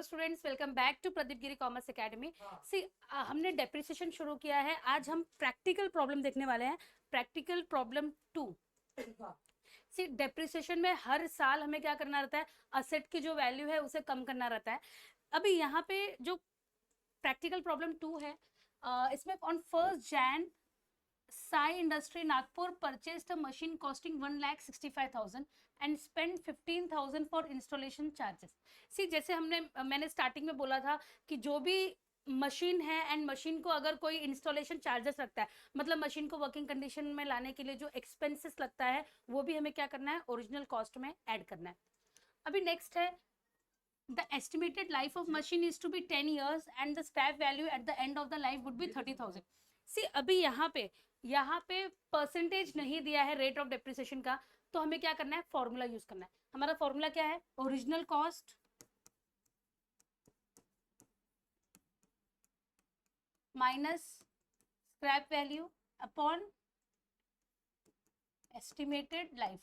Hello students, welcome back to Pradeep Giri commerce academy. See हमने depreciation शुरू किया है। आज हम प्रैक्टिकल प्रॉब्लम देखने वाले हैं। Practical problem 2। सी डेप्रिसिएशन में हर साल हमें क्या करना रहता है, असेट की जो वैल्यू है उसे कम करना रहता है। अभी यहाँ पे जो प्रैक्टिकल प्रॉब्लम 2 है, इसमें on 1 Jan Sai Industry Nagpur purchased a machine costing 1,65,000 and spent 15,000 for installation charges. सी जैसे मैंने स्टार्टिंग में बोला था कि जो भी मशीन है एंड मशीन को अगर कोई इंस्टॉलेशन चार्जेस लगता है, मतलब मशीन को वर्किंग कंडीशन में लाने के लिए जो एक्सपेंसेस लगता है वो भी हमें क्या करना है, ओरिजिनल कॉस्ट में ऐड करना है। अभी नेक्स्ट है, the estimated life of machine is to be 10 years and the scrap value at the end of the life would be 30,000. सी अभी यहाँ पे परसेंटेज नहीं दिया है रेट ऑफ डेप्रिसिएशन का, तो हमें क्या करना है, फॉर्मूला यूज करना है। हमारा फॉर्मूला क्या है, original cost minus scrap value upon estimated life.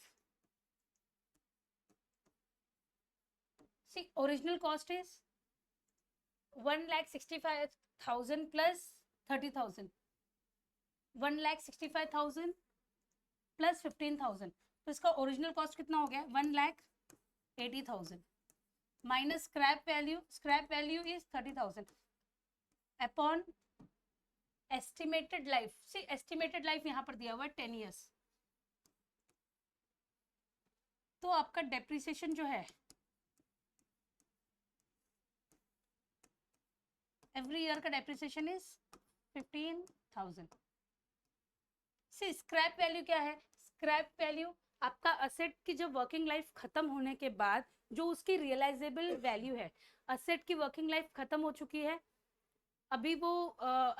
See original cost is 1,65,000 plus 30,000, 1,65,000 plus 15,000, तो इसका ओरिजिनल कॉस्ट कितना हो गया, 1,80,000 minus scrap value is 30,000 upon estimated life. See estimated life यहाँ पर दिया हुआ है 10 ईयर्स, तो आपका डेप्रिसिएशन जो है एवरी ईयर का depreciation is 15,000। See scrap value क्या है, स्क्रैप वैल्यू आपका असेट की जब वर्किंग लाइफ खत्म होने के बाद जो उसकी रियलाइजेबल वैल्यू है, असेट की वर्किंग लाइफ खत्म हो चुकी है, अभी वो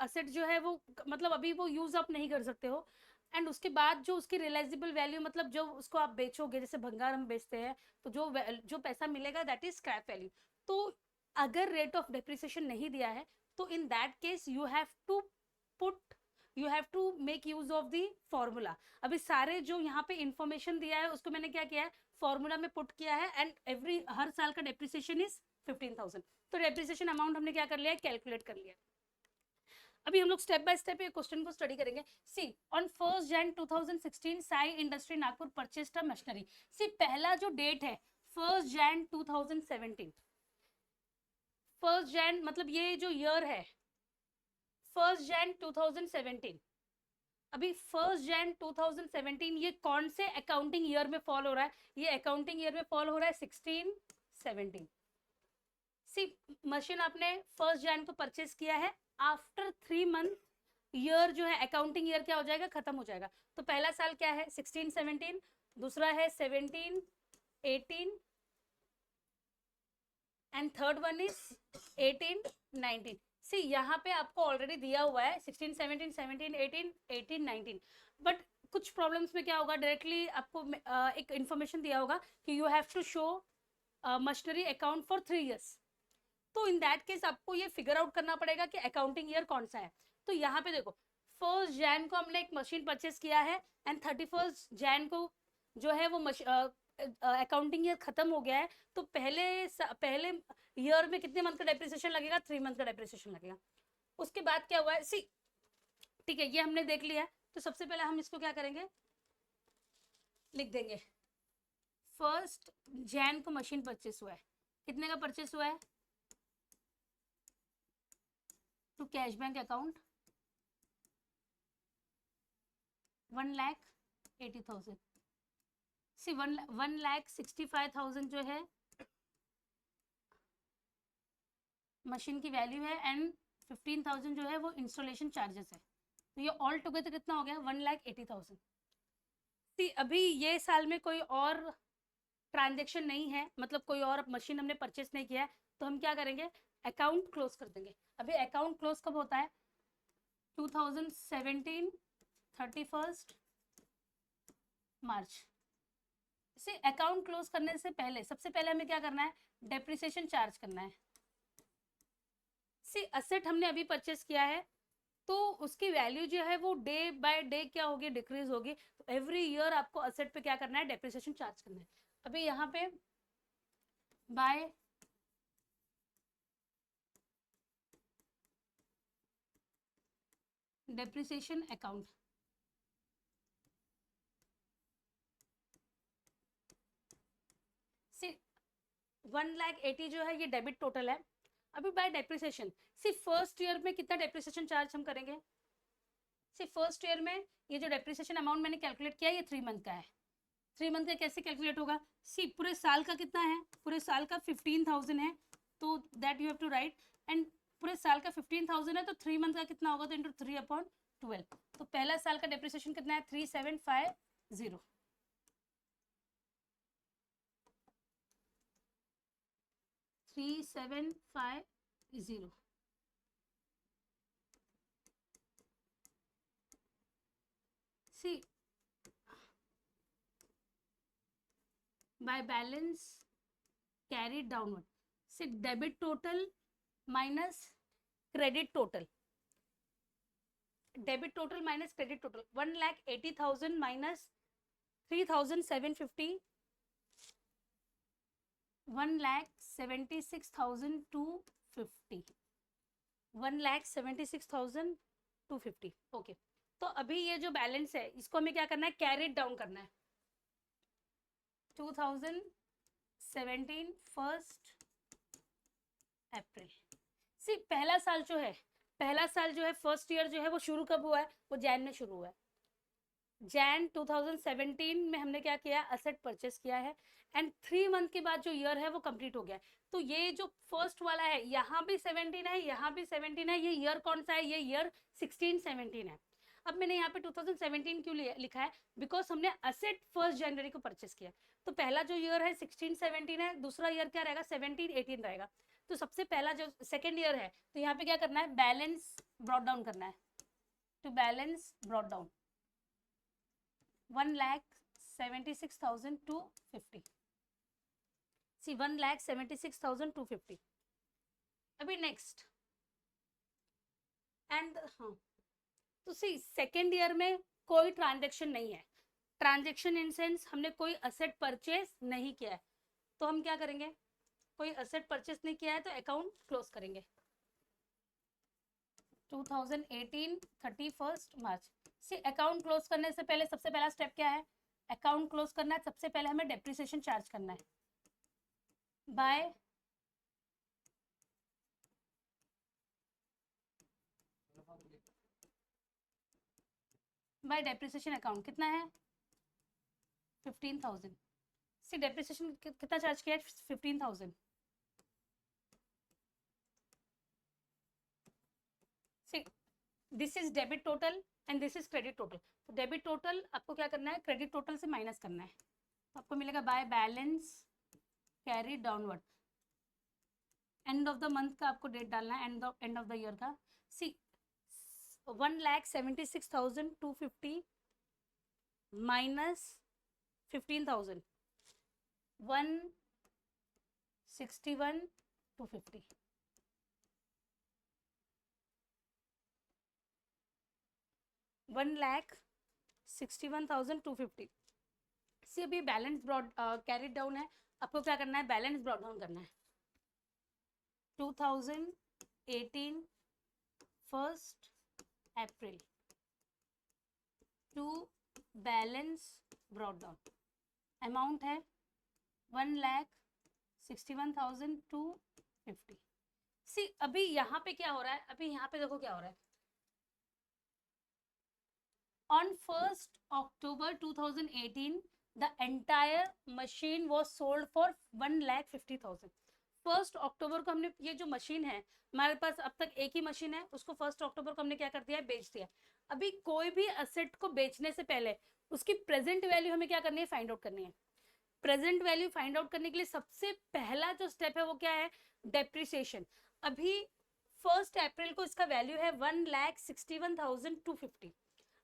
असेट जो है वो मतलब अभी वो यूज अप नहीं कर सकते हो, एंड उसके बाद जो उसकी रियलाइजेबल वैल्यू मतलब जो उसको आप बेचोगे, जैसे भंगार हम बेचते हैं तो जो पैसा मिलेगा दैट इज स्क्रैप वैल्यू। तो अगर रेट ऑफ डेप्रिसिएशन नहीं दिया है तो in that case you have to make use of the formula. अभी सारे जो यहाँ पे इंफॉर्मेशन दिया है उसको मैंने क्या किया है, फॉर्मूला में पुट किया है, एंड हर साल का डेप्रिसिएशन इज 15,000। तो डेप्रिसिएशन अमाउंट हमने क्या कर लिया है, कैलकुलेट कर लिया। अभी हम लोग स्टेप बाय स्टेप ये क्वेश्चन को स्टडी करेंगे। See on 1 Jan 2016 Sai industry Nagpur purchased a machinery. See पहला जो डेट है 1 Jan 2017, 1 Jan मतलब ये जो ईयर है 1 Jan 2017। अभी 1 Jan 2017 ये कौन से अकाउंटिंग ईयर में फॉल हो रहा है, ये अकाउंटिंग ईयर में फॉल हो रहा है 16-17। सी मशीन आपने 1 Jan को परचेस किया है, आफ्टर 3 मंथ ईयर जो है अकाउंटिंग ईयर क्या हो जाएगा, खत्म हो जाएगा। तो पहला साल क्या है 16-17, दूसरा है 17-18 एंड थर्ड वन इज 18-19। सी यहाँ पे आपको ऑलरेडी दिया हुआ है 16-17, 17-18, 18-19, बट कुछ प्रॉब्लम्स में क्या होगा, डायरेक्टली आपको एक इंफॉर्मेशन दिया होगा कि you have to show machinery account for 3 years. तो इन दैट केस आपको ये फिगर आउट करना पड़ेगा कि अकाउंटिंग ईयर कौन सा है। तो यहाँ पे देखो 1 Jan को हमने एक मशीन परचेस किया है एंड 31 Jan को जो है वो अकाउंटिंग ईयर खत्म हो गया है, तो पहले ईयर में कितने मंथ का डेप्रिसिएशन लगेगा, 3 मंथ का डेप्रिसिएशन लगेगा। उसके बाद क्या हुआ है, सी ठीक है ये हमने देख लिया है, तो सबसे पहले हम इसको क्या करेंगे, लिख देंगे 1 Jan को मशीन परचेस हुआ है, कितने का परचेस हुआ है, टू कैश बैंक अकाउंट 1,80,000। सी 1,65,000 जो है मशीन की वैल्यू है एंड 15,000 जो है वो इंस्टॉलेशन चार्जेस है, तो ये ऑल टुगेदर कितना हो गया, 1,80,000। सी अभी ये साल में कोई और ट्रांजेक्शन नहीं है, मतलब कोई और मशीन हमने परचेस नहीं किया है, तो हम क्या करेंगे, अकाउंट क्लोज कर देंगे। अभी अकाउंट क्लोज कब होता है, 2017 31 मार्च। से अकाउंट क्लोज करने से पहले सबसे पहले हमें क्या करना है, डेप्रिसिएशन चार्ज करना है। सी असेट हमने अभी परचेस किया है तो उसकी वैल्यू जो है वो डे बाय डे क्या होगी, डिक्रीज होगी, तो एवरी ईयर आपको असेट पे क्या करना है, डेप्रिसिएशन चार्ज करना है। अभी यहाँ पे बाय डेप्रिसिएशन अकाउंट, सी 1,80,000 जो है ये डेबिट टोटल है। अभी by depreciation, see first year में कितना डेप्रिसिएशन चार्ज हम करेंगे? सी फर्स्ट ईयर में ये जो डेप्रिसिएशन अमाउंट मैंने कैलकुलेट किया ये 3 मंथ का है। 3 मंथ का कैसे कैलकुलेट होगा? सी पूरे साल का कितना है? पूरे साल का 15,000 है, तो that you have to write, and पूरे साल का 15,000 है तो 3 मंथ का कितना होगा? तो इंटू 3/12। तो पहला साल का डेप्रिसिएशन कितना है? 3750। 3750। सी by balance carried downward, see debit total minus credit total, debit total minus credit total, 1,80,000 minus 3,750, 1,76,250, 1,76,250। Okay, तो अभी ये जो बैलेंस है इसको हमें क्या करना है? कैरिड डाउन करना है। 2017 फर्स्ट अप्रैल। सी पहला साल जो है फर्स्ट ईयर जो है वो शुरू कब हुआ है? वो जैन में शुरू हुआ है। जैन 2017 में हमने क्या किया? असेट परचेस किया है, एंड 3 मंथ के बाद जो ईयर है वो कंप्लीट हो गया है। तो ये जो फर्स्ट वाला है यहाँ भी 17 है, यहाँ भी 17 है, ये ईयर कौन सा है? ये ईयर 16-17 है। अब मैंने यहाँ पे 2017 क्यों लिखा है? बिकॉज हमने असेट 1 जनवरी को परचेस किया, तो पहला जो ईयर है 16-17 है, दूसरा ईयर क्या रहेगा? 17-18 रहेगा। तो सबसे पहला जो सेकेंड ईयर है, तो यहाँ पे क्या करना है? बैलेंस ब्रॉट डाउन करना है। To balance brought down 1,76,250। See 1,76,250। अभी नेक्स्ट एंड हाँ, तो सी सेकेंड ईयर में कोई ट्रांजेक्शन नहीं है। ट्रांजेक्शन इन सेंस हमने कोई असेट परचेस नहीं किया है, तो हम क्या करेंगे? कोई असेट परचेस नहीं किया है तो अकाउंट क्लोज करेंगे। 2018 31 मार्च। सी अकाउंट क्लोज करने से पहले सबसे पहला स्टेप क्या है? अकाउंट क्लोज करना है, सबसे पहले हमें डेप्रिसिएशन चार्ज करना है बाय डेप्रिसिएशन अकाउंट कितना है? 15,000। सी डेप्रिसिएशन कितना चार्ज किया है? 15,000। See this is debit total and this is credit total. तो डेबिट टोटल आपको क्या करना है? क्रेडिट टोटल से माइनस करना है, तो आपको मिलेगा by balance carry downward. And of the month का आपको डेट डालना है, एंड ऑफ द ईयर का। सी 1,76,250 माइनस 15,000, 1,61,250। 1,61,250। सी अभी बैलेंस ब्रॉड कैरिड डाउन है, आपको क्या करना है? बैलेंस ब्रॉड डाउन करना है। 2018 first April to balance brought down amount है 1,61,250। सी अभी यहाँ पे क्या हो रहा है? अभी यहाँ पे देखो क्या हो रहा है। On 1st October 2018, the entire machine was sold for 1,50,000। 1st अक्टूबर को हमने ये जो मशीन है, हमारे पास अब तक एक ही मशीन है, उसको 1st अक्टूबर को हमने क्या कर दिया? बेच दिया। अभी कोई भी असेट को बेचने से पहले उसकी प्रेजेंट वैल्यू हमें क्या करनी है? फाइंड आउट करनी है। प्रेजेंट वैल्यू फाइंड आउट करने के लिए सबसे पहला जो स्टेप है वो क्या है? डेप्रिसिएशन। अभी 1st अप्रैल को इसका वैल्यू है 1,61,250।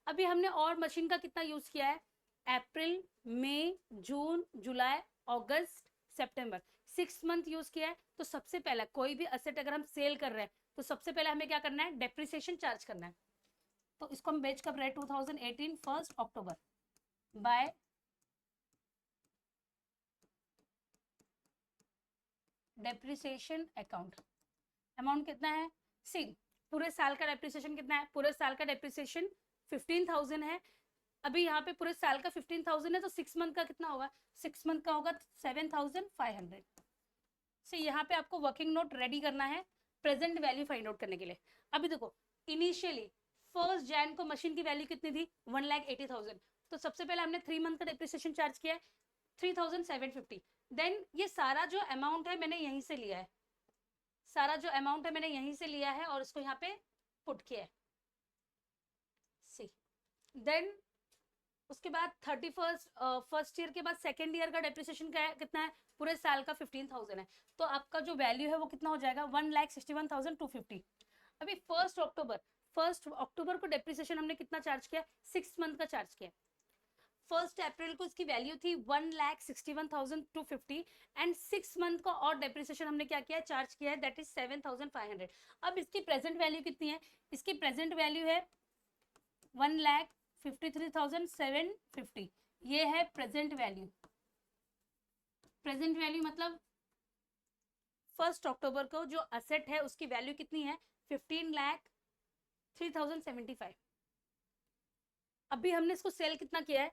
अभी हमने और मशीन का कितना यूज किया है? अप्रैल, मई, जून, जुलाई, अगस्त, सितंबर, 6 मंथ यूज किया है। तो सबसे पहला कोई भी असेट अगर हम सेल कर रहे हैं तो सबसे पहले हमें क्या करना है? डेप्रिसिएशन चार्ज करना है। तो इसको हम बेच कब रहे? 2018 1st अक्टूबर बाय डेप्रिसिएशन अकाउंट। अमाउंट कितना है? सी पूरे साल का डेप्रिसिएशन कितना है? पूरे साल का डेप्रिसिएशन 15,000 है। अभी यहाँ पे पूरे साल का 15,000 है, तो 6 मंथ का कितना होगा? 6 मंथ का होगा 7,500 से यहाँ पे आपको वर्किंग नोट रेडी करना है प्रेजेंट वैल्यू फाइंड आउट करने के लिए। अभी देखो, इनिशियली 1 जैन को मशीन की वैल्यू कितनी थी? 1,80,000। तो सबसे पहले हमने 3 मंथ का डेप्रिसिएशन चार्ज किया है 3,750। देन ये सारा जो अमाउंट है मैंने यहीं से लिया है, सारा जो अमाउंट है मैंने यहीं से लिया है और इसको यहाँ पे पुट किया है। सी देन उसके बाद 31st फर्स्ट ईयर के बाद सेकेंड ईयर का डेप्रिसिएशन कितना है? पूरे साल का 15,000 है। तो आपका जो वैल्यू है वो कितना हो जाएगा? 1,61,250। अभी 1 अक्टूबर को डेप्रिसिएशन हमने कितना चार्ज किया? 6 मंथ का चार्ज किया। 1 अप्रैल को इसकी वैल्यू थी 1,61,250 एंड 6 मंथ का और डेप्रिसिएशन हमने क्या किया? चार्ज किया है, दैट इज 7,500। अब इसकी प्रेजेंट वैल्यू कितनी है? इसकी प्रेजेंट वैल्यू है 1,53,750। ये है प्रेजेंट वैल्यू। प्रेजेंट वैल्यू मतलब 1 अक्टूबर को जो असेट है उसकी वैल्यू कितनी है? 15,03,075। अभी हमने इसको सेल कितना किया है?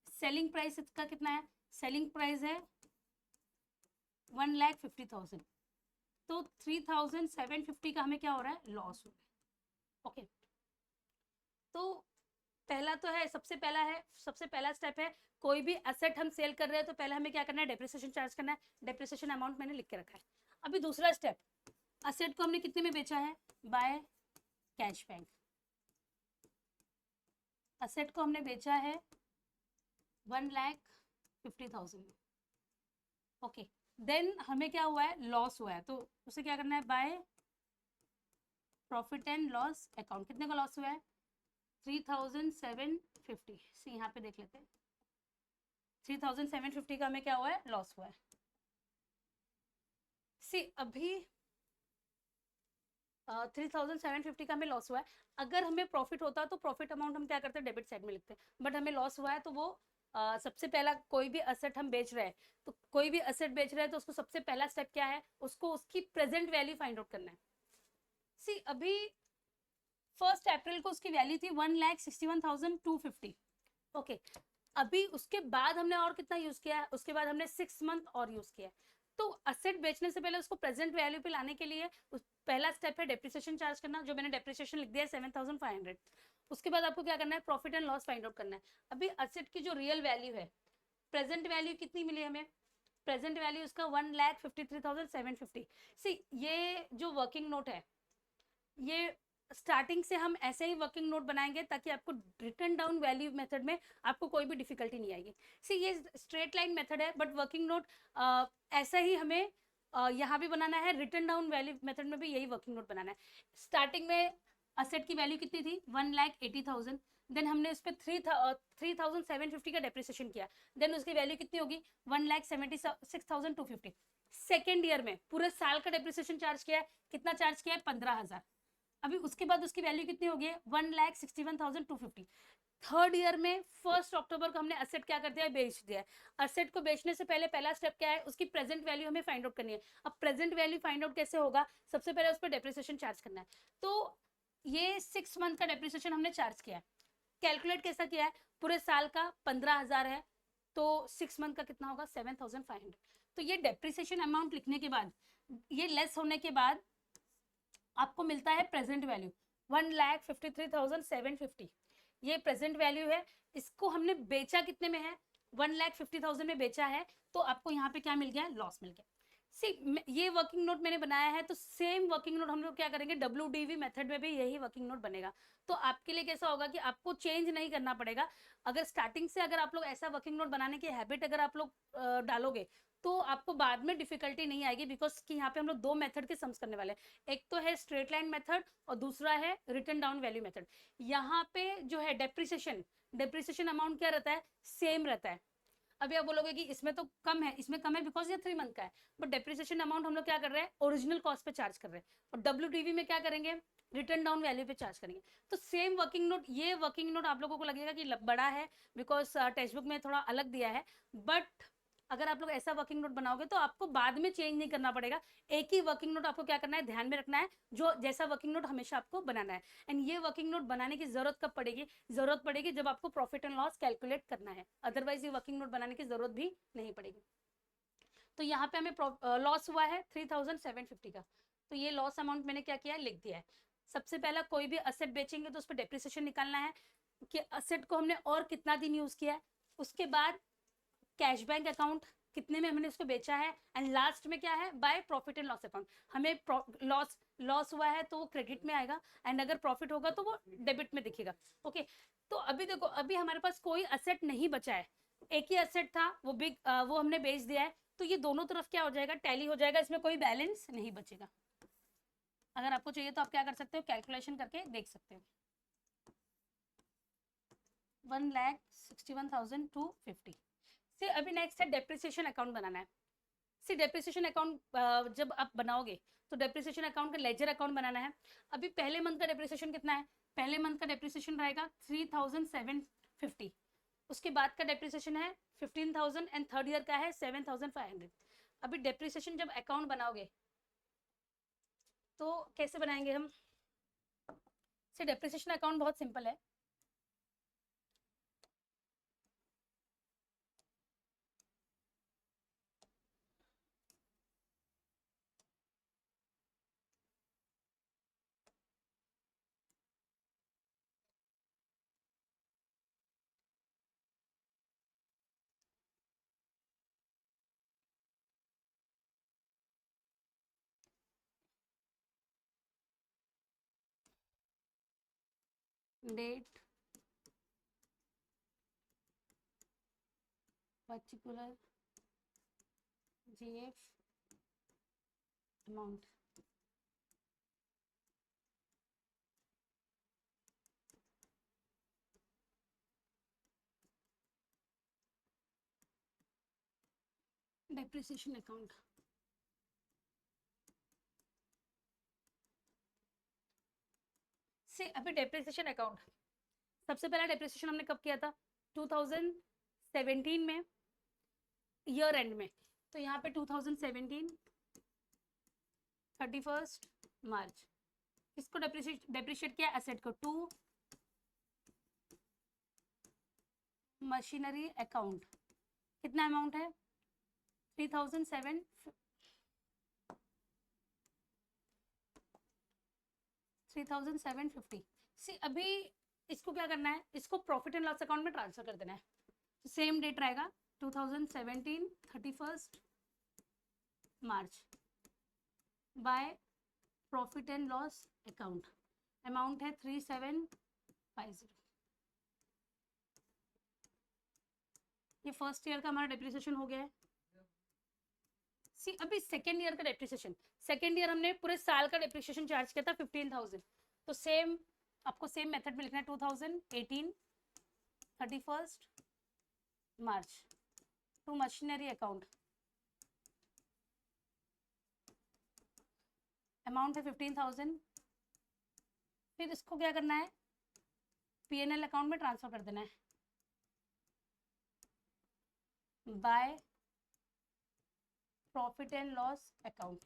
सेलिंग प्राइस इसका कितना है? सेलिंग प्राइस है 1,50,000। तो 3,750 का हमें क्या हो रहा है? लॉस हो रहा है। ओके, तो पहला तो है, सबसे पहला स्टेप है, कोई भी एसेट हम सेल कर रहे हैं तो पहले हमें क्या करना है? डेप्रिसिएशन चार्ज करना है। डेप्रिसिएशन अमाउंट मैंने लिख के रखा है। अभी दूसरा स्टेप, एसेट को हमने कितने में बेचा है? By cash bank. एसेट को हमने बेचा है 1,50,000 में। ओके, देन हमें क्या हुआ है? लॉस हुआ है, तो उसे क्या करना है? Bye profit and loss account. कितने का लॉस हुआ है? 3,750 से यहाँ पे देख लेते हैं। 3,750 का हमें क्या हुआ है? लॉस हुआ है। सी अभी 3,750 का हमें लॉस हुआ है। अगर हमें प्रॉफिट होता तो प्रॉफिट अमाउंट हम क्या करते हैं? डेबिट साइड में लिखते हैं, बट हमें लॉस हुआ है तो वो सबसे पहला, कोई भी असेट हम बेच रहे हैं तो कोई भी असेट बेच रहे हैं तो उसको सबसे पहला स्टेप क्या है? उसको उसकी प्रेजेंट वैल्यू फाइंड आउट करना है। सी अभी 1 अप्रैल को उसकी वैल्यू थी 1,61,250। ओके, अभी उसके बाद हमने और कितना यूज किया है? उसके बाद हमने 6 मंथ और यूज किया है। तो असेट बेचने से पहले उसको प्रेजेंट वैल्यू पे लाने के लिए पहला स्टेप है डेप्रिसिएशन चार्ज करना, जो मैंने डेप्रिसिएशन लिख दिया है 7,500। उसके बाद आपको क्या करना है? Profit and loss find out करना है। अभी असेट की जो रियल वैल्यू है, प्रेजेंट वैल्यू कितनी मिली हमें? प्रेजेंट वैल्यू उसका 1,53,750। सी ये जो वर्किंग नोट है, ये स्टार्टिंग से हम ऐसे ही वर्किंग नोट बनाएंगे ताकि आपको रिटर्न डाउन वैल्यू मेथड में आपको कोई भी डिफिकल्टी नहीं आएगी। सी ये स्ट्रेट लाइन मेथड है, बट वर्किंग नोट ऐसा ही हमें यहाँ भी बनाना है, रिटर्न डाउन वैल्यू मेथड में भी यही वर्किंग नोट बनाना है। स्टार्टिंग में असेट की वैल्यू कितनी थी? 1,80,000। देन हमने उस पर 3,750 का डेप्रिसिएशन किया, देन उसकी वैल्यू कितनी होगी? 1,76,250। सेकेंड ईयर में पूरे साल का डेप्रिसिएशन चार्ज किया है, कितना चार्ज किया है? 15,000। अभी उसके बाद उसकी वैल्यू कितनी होगी? 1,61,250। थर्ड ईयर में 1 अक्टूबर को हमने असेट क्या कर दिया है? बेच दिया है। असेट को बेचने से पहले पहला स्टेप क्या है? उसकी प्रेजेंट वैल्यू हमें फाइंड आउट करनी है। अब प्रेजेंट वैल्यू फाइंड आउट कैसे होगा? सबसे पहले उस पर डेप्रिसिएशन चार्ज करना है। तो ये 6 मंथ का डेप्रिसिएशन हमने चार्ज किया है। कैलकुलेट कैसा किया है? पूरे साल का 15,000 है, तो 6 मंथ का कितना होगा? 7,500। तो ये डेप्रिसिएशन अमाउंट लिखने के बाद, ये लेस होने के बाद आपको मिलता है प्रेजेंट वैल्यू 1,53,750। ये प्रेजेंट वैल्यू है। इसको हमने बेचा कितने में है? 1,50,000 में बेचा है, तो आपको यहाँ पे क्या मिल गया? लॉस मिल गया। सी ये वर्किंग नोट मैंने बनाया है, तो सेम वर्किंग नोट हम लोग क्या करेंगे? WDV मेथड में भी यही वर्किंग नोट बनेगा। तो आपके लिए कैसा होगा कि आपको चेंज नहीं करना पड़ेगा। अगर स्टार्टिंग से अगर आप लोग ऐसा वर्किंग नोट बनाने की हैबिट अगर आप लोग डालोगे तो आपको बाद में डिफिकल्टी नहीं आएगी, बिकॉज कि यहाँ पे हम लोग 2 मेथड के सम्स करने वाले हैं। एक तो है स्ट्रेट लाइन मेथड और दूसरा है रिटर्न डाउन वैल्यू मेथड। यहाँ पे जो है डेप्रिसिएशन अमाउंट क्या रहता है? सेम रहता है। अभी आप बोलोगे कि इसमें तो कम है, इसमें कम है बिकॉज ये 3 मंथ का है, बट डेप्रिसिएशन अमाउंट हम लोग क्या कर रहे हैं? ओरिजिनल कॉस्ट पे चार्ज कर रहे हैं। और WDV में क्या करेंगे? रिटर्न डाउन वैल्यू पे चार्ज करेंगे। तो सेम वर्किंग नोट, ये वर्किंग नोट आप लोगों को लगेगा कि बड़ा है बिकॉज टेक्स्ट बुक में थोड़ा अलग दिया है, बट अगर आप लोग ऐसा वर्किंग नोट बनाओगे तो आपको बाद में चेंज नहीं करना पड़ेगा, एक ही वर्किंग नोट आपको क्या करना है, ध्यान में रखना है, जो जैसा वर्किंग नोट हमेशा आपको बनाना है। एंड ये वर्किंग नोट बनाने की जरूरत कब पड़ेगी, जरूरत पड़ेगी जब आपको प्रॉफिट एंड लॉस कैलकुलेट करना है, अदरवाइज ये वर्किंग नोट बनाने की जरूरत भी नहीं पड़ेगी। तो यहाँ पे हमें लॉस हुआ है 3750 का, तो ये लॉस अमाउंट मैंने क्या किया है, लिख दिया है। सबसे पहला कोई भी असेट बेचेंगे तो उस पर डेप्रिसिएशन निकालना है कि असेट को हमने और कितना दिन यूज किया है, उसके बाद कैश बैंक अकाउंट कितने में हमने उसको बेचा है, एंड लास्ट में क्या है, bye profit and loss account. हमें लॉस हुआ है तो वो क्रेडिट में आएगा, एंड अगर प्रॉफिट होगा तो वो डेबिट में दिखेगा। ओके, तो अभी देखो, अभी हमारे पास कोई असेट नहीं बचा है, एक ही असेट था, वो हमने बेच दिया है, तो ये दोनों तरफ क्या हो जाएगा, टैली हो जाएगा, इसमें कोई बैलेंस नहीं बचेगा। अगर आपको चाहिए तो आप क्या कर सकते हो, कैलकुलेशन करके देख सकते हो। 1,61,250 से अभी नेक्स्ट है डेप्रिसिएशन अकाउंट बनाना है। सी डेप्रिसिएशन अकाउंट जब आप बनाओगे तो डेप्रिसिएशन अकाउंट का लेजर अकाउंट बनाना है। अभी पहले मंथ का डेप्रिसिएशन कितना है, पहले मंथ का डेप्रिसिएशन रहेगा 3,750, उसके बाद का डेप्रिसिएशन है 15,000 एंड थर्ड ईयर का है 7,500। अभी डेप्रिसिएशन जब अकाउंट बनाओगे तो कैसे बनाएंगे हम, सी डेप्रिसिएशन अकाउंट बहुत सिंपल है। Date, particular, GF, amount. Depreciation account से अभी डेप्रिसिएशन अकाउंट, सबसे पहला डेप्रिसिएशन हमने कब किया था, 2017 में, ईयर एंड में। तो यहाँ पे 2017 31 मार्च, इसको डेप्रिशिएट किया एसेट को, टू मशीनरी अकाउंट, कितना अमाउंट है 3,750। सी अभी इसको क्या करना है, इसको प्रॉफिट एंड लॉस अकाउंट में ट्रांसफर कर देना है, सेम डेट रहेगा 2017 31 March, by profit and loss account, amount है 3750। ये फर्स्ट ईयर का हमारा डेप्रिसिएशन हो गया है। सी अभी सेकेंड ईयर का डेप्रिसिएशन, सेकेंड ईयर हमने पूरे साल का डेप्रिसिएशन चार्ज किया था 15,000, तो सेम आपको सेम मेथड में लिखना है, 2018 31 मार्च, टू मशीनरी अकाउंट, अमाउंट है 15,000। फिर इसको क्या करना है, पीएनएल अकाउंट में ट्रांसफर कर देना है, bye profit and loss account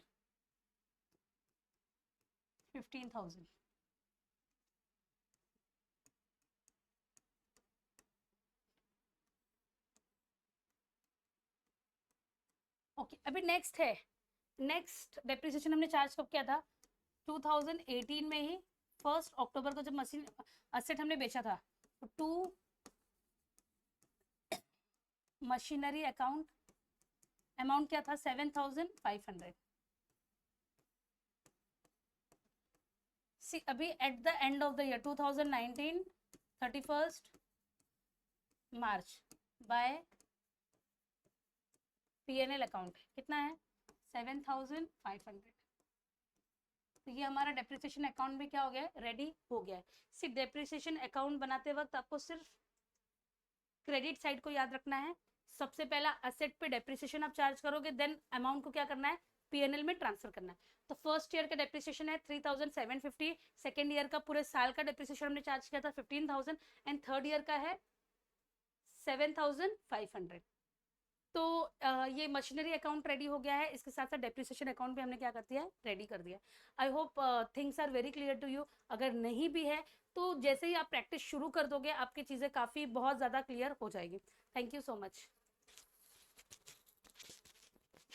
15,000। Okay, अभी नेक्स्ट है, नेक्स्ट डेप्रिसिएशन हमने चार्ज कब किया था, 2018 में ही 1 अक्टूबर को, जब मशीन असेट हमने बेचा था, तो टू मशीनरी अकाउंट, अमाउंट क्या था 7,500। सी अभी at the end of the year 2019 31 March, by PNL account कितना है 7,500। तो ये हमारा डेप्रिसिएशन अकाउंट में क्या हो गया है, रेडी हो गया है। सिर्फ डेप्रिसिएशन अकाउंट बनाते वक्त आपको सिर्फ क्रेडिट साइड को याद रखना है, सबसे पहला असेट पे डेप्रिसिएशन आप चार्ज करोगे, देन अमाउंट को क्या करना है, पीएनएल में ट्रांसफर करना है। तो फर्स्ट ईयर का डेप्रिसिएशन है 3,750, सेकेंड ईयर का पूरे साल का डेप्रिसिएशन हमने चार्ज किया था 15,000, एंड थर्ड ईयर का है 7,500। तो ये मशीनरी अकाउंट रेडी हो गया है, इसके साथ साथ डेप्रिसिएशन अकाउंट भी हमने क्या कर दिया है, रेडी कर दिया है। I hope things are very clear to you. अगर नहीं भी है तो जैसे ही आप प्रैक्टिस शुरू कर दोगे आपकी चीज़ें काफ़ी बहुत ज़्यादा क्लियर हो जाएगी। Thank you so much.